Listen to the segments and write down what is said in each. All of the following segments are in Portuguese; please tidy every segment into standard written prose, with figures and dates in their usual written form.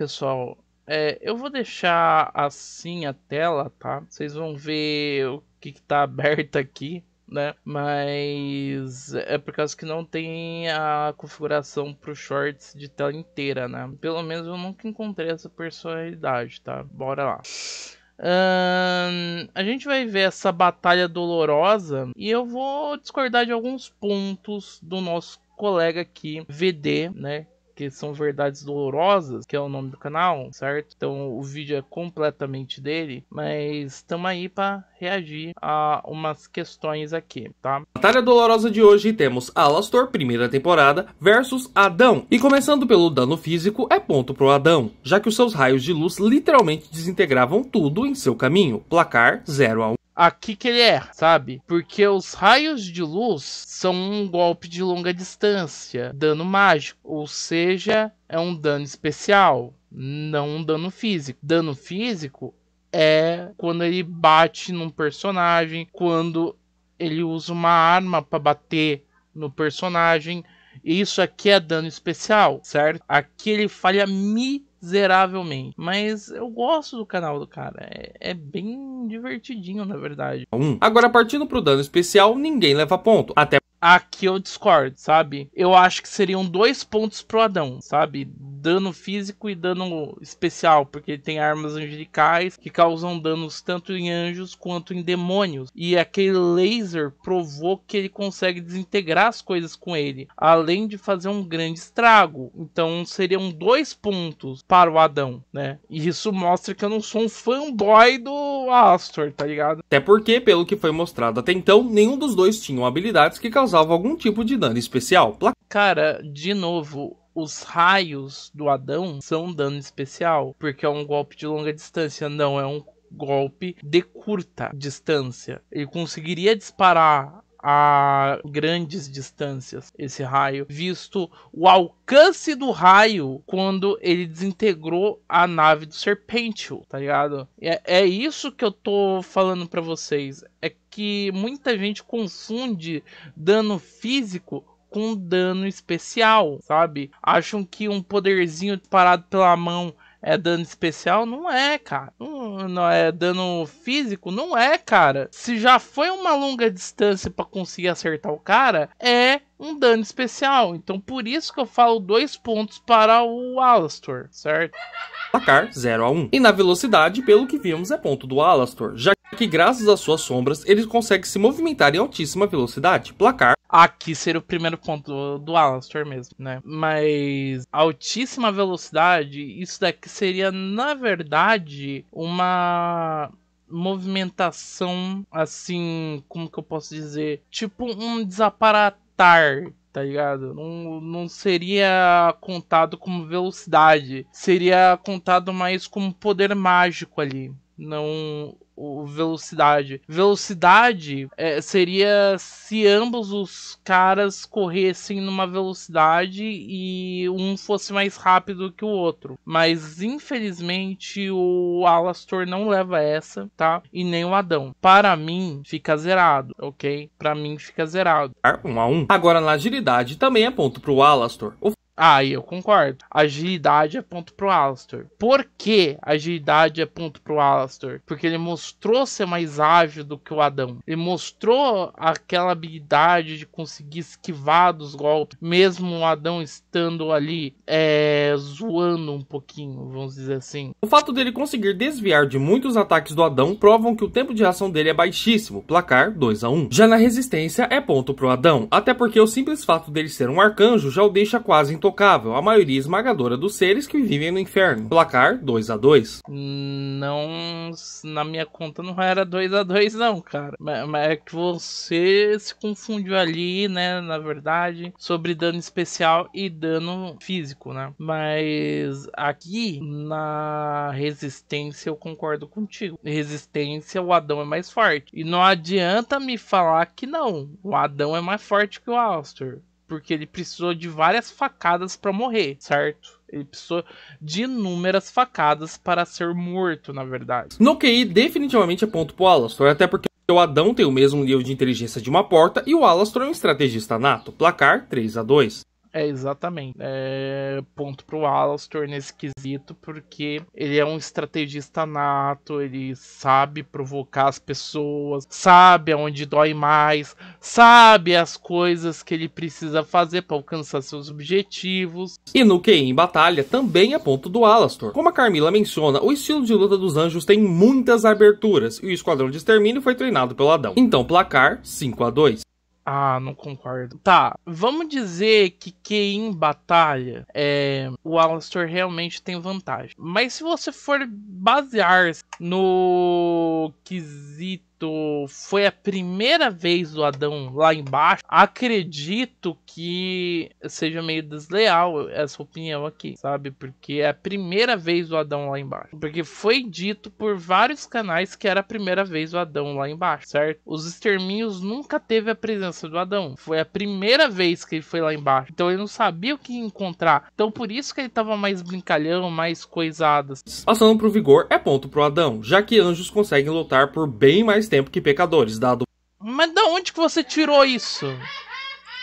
Pessoal, eu vou deixar assim a tela, tá? Vocês vão ver o que tá aberto aqui, né? Mas é por causa que não tem a configuração pro Shorts de tela inteira, né? Pelo menos eu nunca encontrei essa personalidade, tá? Bora lá. A gente vai ver essa batalha dolorosa e eu vou discordar de alguns pontos do nosso colega aqui, VD, né? Que são Verdades Dolorosas, que é o nome do canal, certo? Então o vídeo é completamente dele, mas estamos aí para reagir a umas questões aqui, tá? Batalha dolorosa de hoje temos Alastor, primeira temporada, versus Adão. E começando pelo dano físico, é ponto pro Adão, já que os seus raios de luz literalmente desintegravam tudo em seu caminho. Placar 0-1. Aqui que ele é, sabe? Porque os raios de luz são um golpe de longa distância, dano mágico, ou seja, é um dano especial, não um dano físico. Dano físico é quando ele bate num personagem, quando ele usa uma arma para bater no personagem. Isso aqui é dano especial, certo? Aqui ele falha miseravelmente. Mas eu gosto do canal do cara. É bem divertidinho, na verdade. Agora, partindo pro dano especial, ninguém leva ponto. Até aqui eu discordo, sabe? Eu acho que seriam 2 pontos pro Adão, sabe? Dano físico e dano especial, porque ele tem armas angelicais que causam danos tanto em anjos quanto em demônios. E aquele laser provou que ele consegue desintegrar as coisas com ele, além de fazer um grande estrago. Então seriam 2 pontos para o Adão, né? E isso mostra que eu não sou um fanboy do Alastor, tá ligado? Até porque, pelo que foi mostrado até então, nenhum dos dois tinham habilidades que causavam algum tipo de dano especial. Cara, de novo, os raios do Adão são dano especial, porque é um golpe de longa distância, não é um golpe de curta distância. Ele conseguiria disparar a grandes distâncias esse raio, visto o alcance do raio quando ele desintegrou a nave do Serpentio, tá ligado? É isso que eu tô falando pra vocês, é que muita gente confunde dano físico com dano especial, sabe? Acham que um poderzinho disparado pela mão é dano especial? Não é, cara. Não é dano físico? Não é, cara. Se já foi uma longa distância pra conseguir acertar o cara, é um dano especial. Então por isso que eu falo 2 pontos para o Alastor, certo? Placar 0-1. E na velocidade, pelo que vimos, é ponto do Alastor, já que graças às suas sombras, ele consegue se movimentar em altíssima velocidade. Placar. Aqui seria o primeiro ponto do Alastor mesmo, né? Mas altíssima velocidade, isso daqui seria, na verdade, uma movimentação, assim, como que eu posso dizer? Tipo um desaparatar, tá ligado? Não seria contado como velocidade, seria contado mais como poder mágico ali, não velocidade. Velocidade seria se ambos os caras corressem numa velocidade e um fosse mais rápido que o outro. Mas infelizmente o Alastor não leva essa, tá? E nem o Adão. Para mim fica zerado, ok? Para mim fica zerado. 1-1. Agora na agilidade também é ponto pro Alastor. Eu concordo. Agilidade é ponto pro Alastor. Por que agilidade é ponto pro Alastor? Porque ele mostrou ser mais ágil do que o Adão. Ele mostrou aquela habilidade de conseguir esquivar dos golpes, mesmo o Adão estando ali zoando um pouquinho, vamos dizer assim. O fato dele conseguir desviar de muitos ataques do Adão provam que o tempo de reação dele é baixíssimo. Placar 2-1. Já na resistência é ponto pro Adão, até porque o simples fato dele ser um arcanjo já o deixa quase intocável, a maioria esmagadora dos seres que vivem no inferno. Placar 2-2. Não, na minha conta não era 2-2 não, cara. Mas é que você se confundiu ali, né, na verdade, sobre dano especial e dano físico, né? Mas aqui na resistência eu concordo contigo. Resistência, o Adão é mais forte. E não adianta me falar que não. O Adão é mais forte que o Alastor, porque ele precisou de várias facadas para morrer, certo? Ele precisou de inúmeras facadas para ser morto, na verdade. No QI, definitivamente é ponto pro Alastor, até porque o Adão tem o mesmo nível de inteligência de uma porta e o Alastor é um estrategista nato. Placar 3-2. Exatamente. Ponto pro Alastor nesse quesito, porque ele é um estrategista nato, ele sabe provocar as pessoas, sabe aonde dói mais, sabe as coisas que ele precisa fazer para alcançar seus objetivos. E no QI em batalha também é ponto do Alastor. Como a Carmila menciona, o estilo de luta dos anjos tem muitas aberturas, e o esquadrão de extermínio foi treinado pelo Adão. Então, placar 5-2. Ah, não concordo. Tá, vamos dizer que em batalha o Alastor realmente tem vantagem. Mas se você for basear no quesito foi a primeira vez do Adão lá embaixo, acredito que seja meio desleal essa opinião aqui, sabe? Porque é a primeira vez do Adão lá embaixo. Porque foi dito por vários canais que era a primeira vez do Adão lá embaixo, certo? Os extermínios nunca teve a presença do Adão. Foi a primeira vez que ele foi lá embaixo. Então ele não sabia o que encontrar. Então por isso que ele tava mais brincalhão, mais coisado. Passando pro vigor, é ponto pro Adão, já que anjos conseguem lutar por bem mais tempo que pecadores, dado Mas da onde que você tirou isso?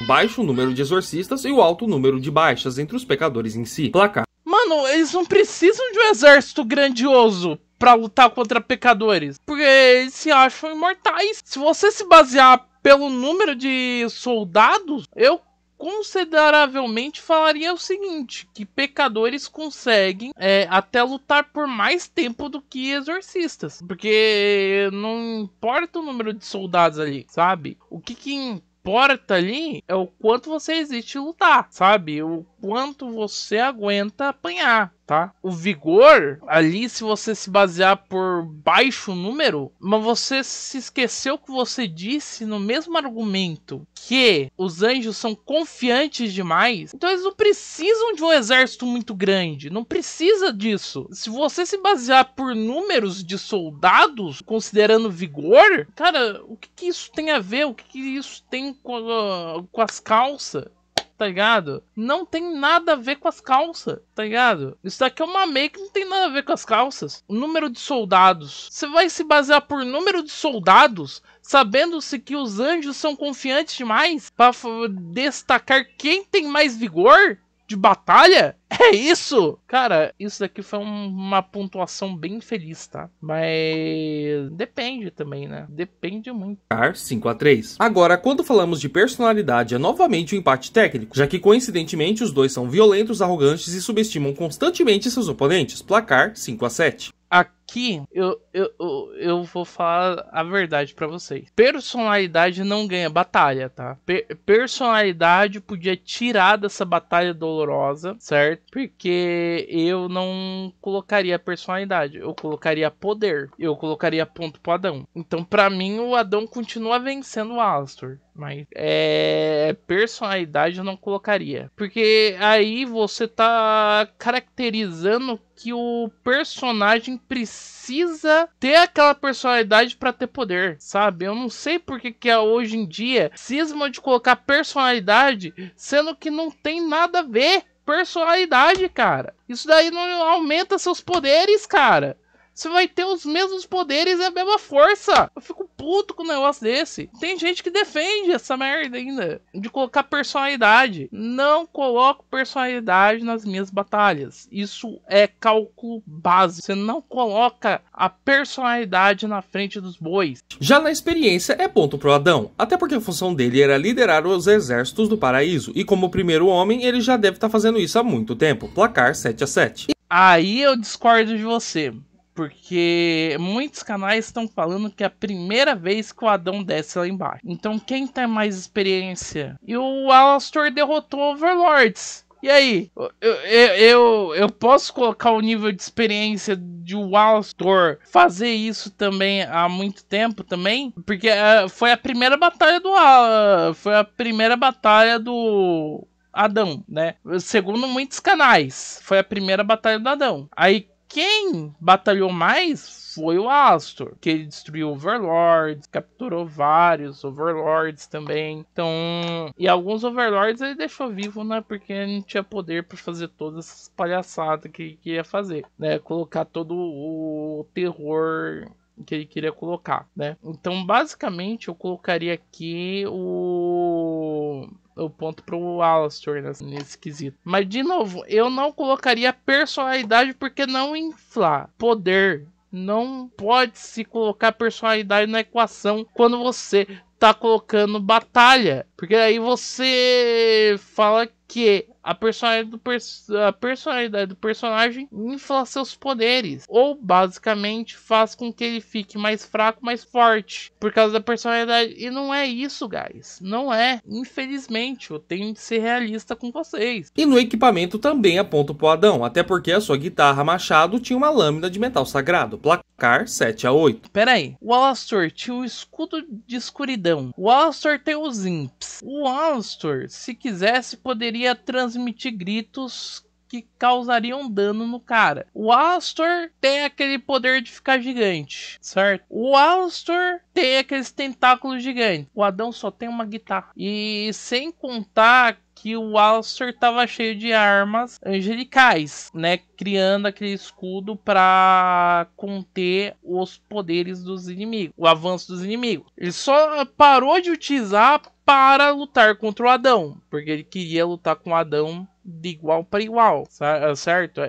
o baixo número de exorcistas e o alto número de baixas entre os pecadores em si. Placar. Mano, eles não precisam de um exército grandioso pra lutar contra pecadores, porque eles se acham imortais. Se você se basear pelo número de soldados, eu consideravelmente falaria o seguinte, que pecadores conseguem até lutar por mais tempo do que exorcistas, porque não importa o número de soldados ali, sabe? O que importa ali é o quanto você resiste lutar, sabe? O quanto você aguenta apanhar, tá? O vigor, ali, se você se basear por baixo número, mas você se esqueceu que você disse no mesmo argumento que os anjos são confiantes demais, então eles não precisam de um exército muito grande, não precisa disso. Se você se basear por números de soldados, considerando vigor, cara, o que isso tem a ver? O que isso tem com as calças? Tá ligado? Não tem nada a ver com as calças, tá ligado? Isso daqui é uma make que não tem nada a ver com as calças. O número de soldados. Você vai se basear por número de soldados, sabendo-se que os anjos são confiantes demais pra destacar quem tem mais vigor de batalha? É isso? Cara, isso daqui foi uma pontuação bem feliz, tá? Mas depende também, né? Depende muito. 5-3. Agora, quando falamos de personalidade, é novamente um empate técnico, já que coincidentemente os dois são violentos, arrogantes e subestimam constantemente seus oponentes. Placar 5-7. Aqui eu vou falar a verdade pra vocês. Personalidade não ganha batalha, tá? Personalidade podia tirar dessa batalha dolorosa, certo? Porque eu não colocaria personalidade, eu colocaria poder, eu colocaria ponto pro Adão. Então pra mim o Adão continua vencendo o Alastor, mas personalidade eu não colocaria, porque aí você tá caracterizando que o personagem precisa ter aquela personalidade pra ter poder, sabe? Eu não sei porque que hoje em dia cisma de colocar personalidade, sendo que não tem nada a ver personalidade, cara. Isso daí não aumenta seus poderes, cara. Você vai ter os mesmos poderes e a mesma força. Eu fico puto com um negócio desse. Tem gente que defende essa merda ainda, de colocar personalidade. Não coloco personalidade nas minhas batalhas. Isso é cálculo básico. Você não coloca a personalidade na frente dos bois. Já na experiência é ponto pro Adão, até porque a função dele era liderar os exércitos do paraíso, e como primeiro homem ele já deve estar fazendo isso há muito tempo. Placar 7-7. Aí eu discordo de você. Porque muitos canais estão falando que é a primeira vez que o Adão desce lá embaixo. Então quem tem mais experiência? E o Alastor derrotou Overlords. E aí? Eu posso colocar o nível de experiência de o Alastor fazer isso também há muito tempo também? Porque foi a primeira batalha do Adão, né? Segundo muitos canais, foi a primeira batalha do Adão. Aí quem batalhou mais foi o Alastor, que ele destruiu Overlords, capturou vários Overlords também. Então, e alguns Overlords ele deixou vivo, né? Porque ele não tinha poder para fazer todas essas palhaçadas que ele queria fazer, né? Colocar todo o terror que ele queria colocar, né? Então, basicamente, eu colocaria aqui o ponto pro Alastor nesse quesito. Mas, de novo, eu não colocaria personalidade porque não inflar poder. Não pode se colocar personalidade na equação quando você tá colocando batalha. Porque aí você fala que a personalidade do personagem infla seus poderes. Ou basicamente faz com que ele fique mais fraco, mais forte. Por causa da personalidade. E não é isso, guys. Não é. Infelizmente, eu tenho que ser realista com vocês. E no equipamento também é ponto pro Adão. Até porque a sua guitarra machado tinha uma lâmina de metal sagrado. Placar 7-8. Pera aí. O Alastor tinha um escudo de escuridão. O Alastor tem os imps. O Alastor, se quisesse, poderia transmitir gritos que causariam dano no cara. O Alastor tem aquele poder de ficar gigante, certo? O Alastor tem aqueles tentáculos gigantes. O Adão só tem uma guitarra. E sem contar que o Alastor estava cheio de armas angelicais, né? Criando aquele escudo para conter os poderes dos inimigos, o avanço dos inimigos. Ele só parou de utilizar para lutar contra o Adão, porque ele queria lutar com o Adão de igual para igual, certo?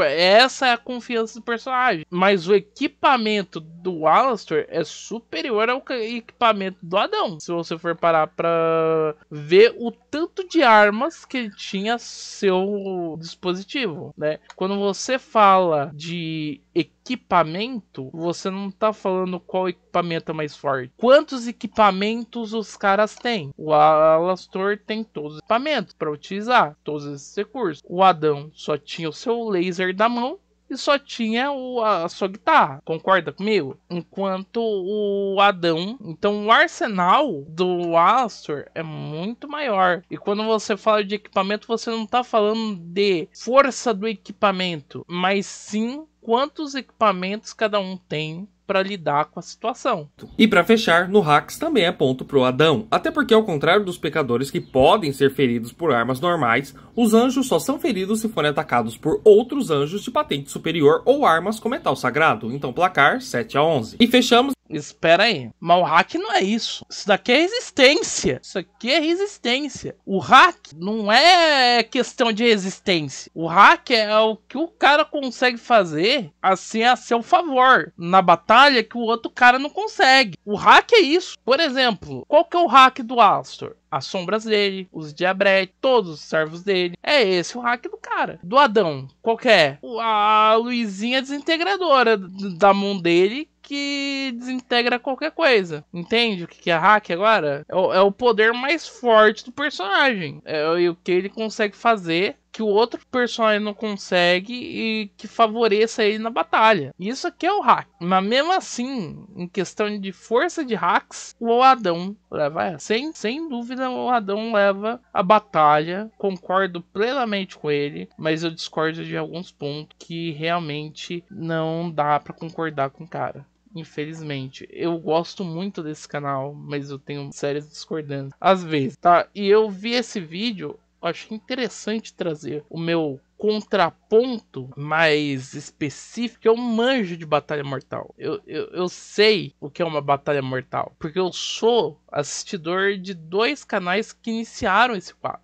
Essa é a confiança do personagem. Mas o equipamento do Alastor é superior ao equipamento do Adão. Se você for parar para ver o tanto de armas que ele tinha a seu dispositivo, né? Quando você fala de equipamento, você não tá falando qual equipamento é mais forte. Quantos equipamentos os caras têm? O Alastor tem todos os equipamentos para utilizar, todos esses recursos. O Adão só tinha o seu laser da mão e só tinha a sua guitarra. Concorda comigo? Enquanto o Adão... Então o arsenal do Alastor é muito maior. E quando você fala de equipamento, você não tá falando de força do equipamento, mas sim quantos equipamentos cada um tem para lidar com a situação. E para fechar, no Hacks também é ponto pro Adão, até porque ao contrário dos pecadores que podem ser feridos por armas normais, os anjos só são feridos se forem atacados por outros anjos de patente superior ou armas com metal sagrado, então placar 7-11. E fechamos... Espera aí, mas o hack não é isso. Isso daqui é resistência. Isso aqui é resistência. O hack não é questão de resistência. O hack é o que o cara consegue fazer assim a seu favor na batalha que o outro cara não consegue. O hack é isso. Por exemplo, qual que é o hack do Alastor? As sombras dele, os diabretes, todos os servos dele. É esse o hack do cara. Do Adão, qual que é? A luzinha desintegradora da mão dele que desintegra qualquer coisa. Entende o que é hack agora? É o poder mais forte do personagem. É o que ele consegue fazer que o outro personagem não consegue e que favoreça ele na batalha. Isso aqui é o hack. Mas mesmo assim, em questão de força de hacks, o Adão leva sem dúvida, o Adão leva a batalha. Concordo plenamente com ele, mas eu discordo de alguns pontos que realmente não dá pra concordar com o cara. Infelizmente, eu gosto muito desse canal, mas eu tenho sérias discordâncias às vezes, tá? E eu vi esse vídeo, achei interessante trazer o meu contraponto mais específico. Eu manjo de batalha mortal. Eu sei o que é uma batalha mortal, porque eu sou assistidor de 2 canais que iniciaram esse quadro.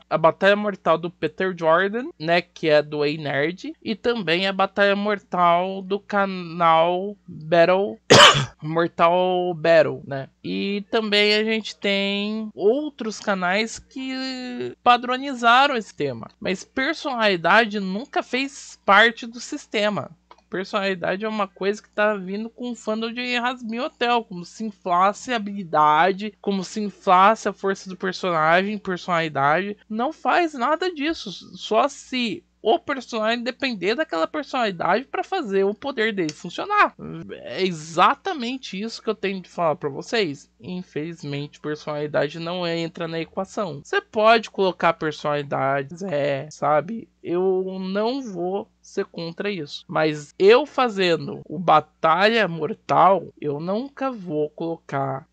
A Batalha Mortal do Peter Jordan, né, que é do Ei Nerd, e também a Batalha Mortal do canal Mortal Battle, né? E também a gente tem outros canais que padronizaram esse tema, mas personalidade nunca fez parte do sistema. Personalidade é uma coisa que tá vindo com o fandom de Yasmin Hotel, como se inflasse a habilidade, como se inflasse a força do personagem, personalidade. Não faz nada disso, só se o personagem depender daquela personalidade para fazer o poder dele funcionar. É exatamente isso que eu tenho de falar para vocês. Infelizmente, personalidade não entra na equação. Você pode colocar personalidades, sabe? Eu não vou ser contra isso. Mas eu fazendo o Batalha Mortal, eu nunca vou colocar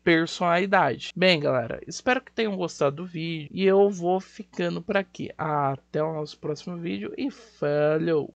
personalidade. Bem, galera, espero que tenham gostado do vídeo. E eu vou ficando por aqui. Até o nosso próximo vídeo e falou!